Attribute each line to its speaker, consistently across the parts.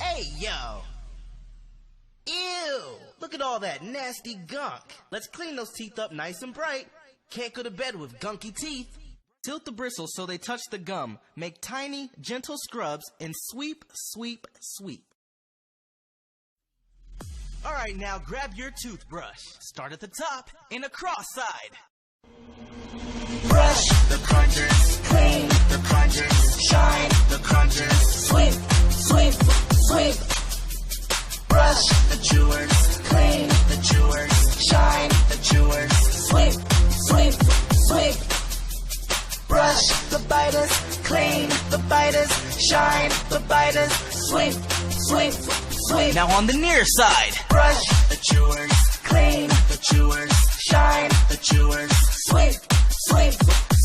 Speaker 1: Hey, yo! Ew! Look at all that nasty gunk. Let's clean those teeth up nice and bright. Can't go to bed with gunky teeth. Tilt the bristles so they touch the gum. Make tiny, gentle scrubs and sweep, sweep, sweep. Alright, now grab your toothbrush. Start at the top in a cross side.
Speaker 2: Brush the crunchers, clean the crunchers, shine the crunchers, sweep, sweep, sweep. Brush the chewers, clean the chewers, shine the chewers, sweep, sweep, sweep. Brush the biters, clean the biters, shine the biters, sweep, sweep, sweep.
Speaker 1: Now on the near side.
Speaker 2: Brush the chewers, clean the chewers, shine the chewers, sweep, sweep,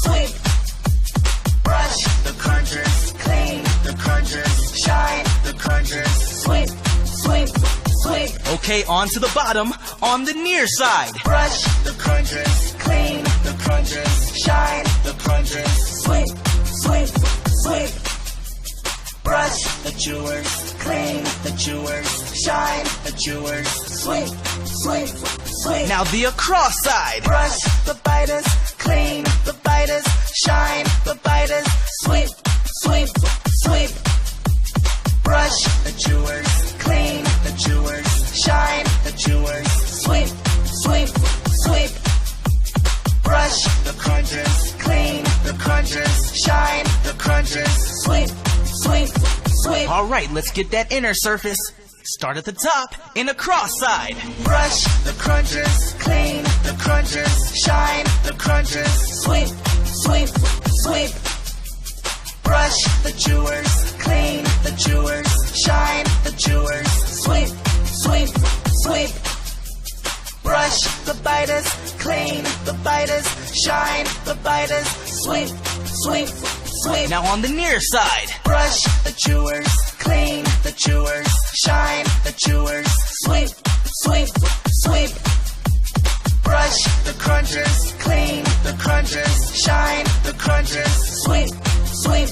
Speaker 2: sweep. Brush the crunchers, clean the crunchers, shine the crunchers, sweep, sweep, sweep.
Speaker 1: Okay, on to the bottom, on the near side.
Speaker 2: Brush the crunchers, clean the crunchers, shine the crunchers, sweep, sweep, sweep. Brush the chewers, clean the chewers, shine the chewers, sweep, sweep, sweep.
Speaker 1: Now the across side.
Speaker 2: Brush the biters, clean the biters, shine the biters, sweep, sweep, sweep. Brush the chewers, clean the chewers, shine the chewers, sweep, sweep, sweep. Brush the crunchers, clean the crunchers, shine the crunchers, sweep, sweep, sweep.
Speaker 1: Alright, let's get that inner surface. Start at the top in a cross side.
Speaker 2: Brush the crunchers, clean the crunchers, shine the crunchers, sweep, sweep, sweep. Brush the chewers, clean the chewers, shine the chewers, sweep, sweep, sweep. Brush the biters, clean the biters, shine the biters, sweep, sweep, sweep.
Speaker 1: Now on the near side.
Speaker 2: Brush the chewers, clean the chewers, shine the chewers, sweep, sweep, sweep. Brush the crunchers, clean the crunchers, shine the crunchers, sweep, sweep,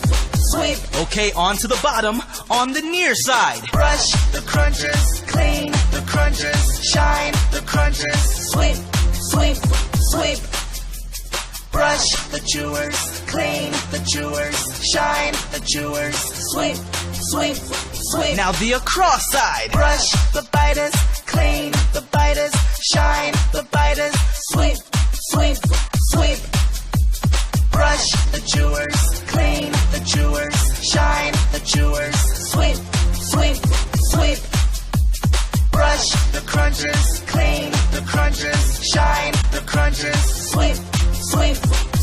Speaker 2: sweep.
Speaker 1: Okay, on to the bottom, on the near side.
Speaker 2: Brush the crunchers, clean the crunchers, shine the crunchers, sweep, sweep, sweep. Brush the chewers, clean the chewers, shine the chewers, sweep, sweep, sweep.
Speaker 1: Now the across side.
Speaker 2: Brush the biters, clean the biters, shine the biters, sweep, sweep, sweep. Brush the chewers, clean the chewers, shine the chewers, sweep, sweep, sweep. Brush the crunchers, clean the crunchers, shine the crunchers, sweep, sweep,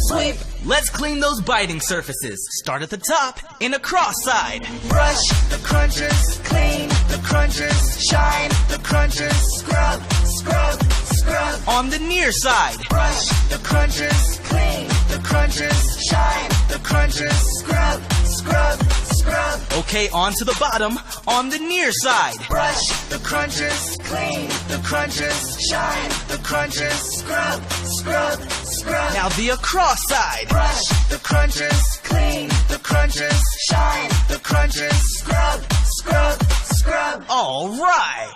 Speaker 2: sweep.
Speaker 1: Let's clean those biting surfaces. Start at the top in a cross side.
Speaker 2: Brush the crunchers, clean the crunchers, shine the crunchers, scrub, scrub, scrub.
Speaker 1: On the near side.
Speaker 2: Brush the crunchers, clean the crunchers, shine the crunchers, scrub, scrub, scrub.
Speaker 1: Okay, on to the bottom, on the near side.
Speaker 2: Brush the crunchers, clean the crunchers, shine the crunchers, scrub, scrub, scrub.
Speaker 1: Now the across side.
Speaker 2: Brush the crunchers, clean the crunchers, shine the crunchers, scrub, scrub, scrub.
Speaker 1: All right.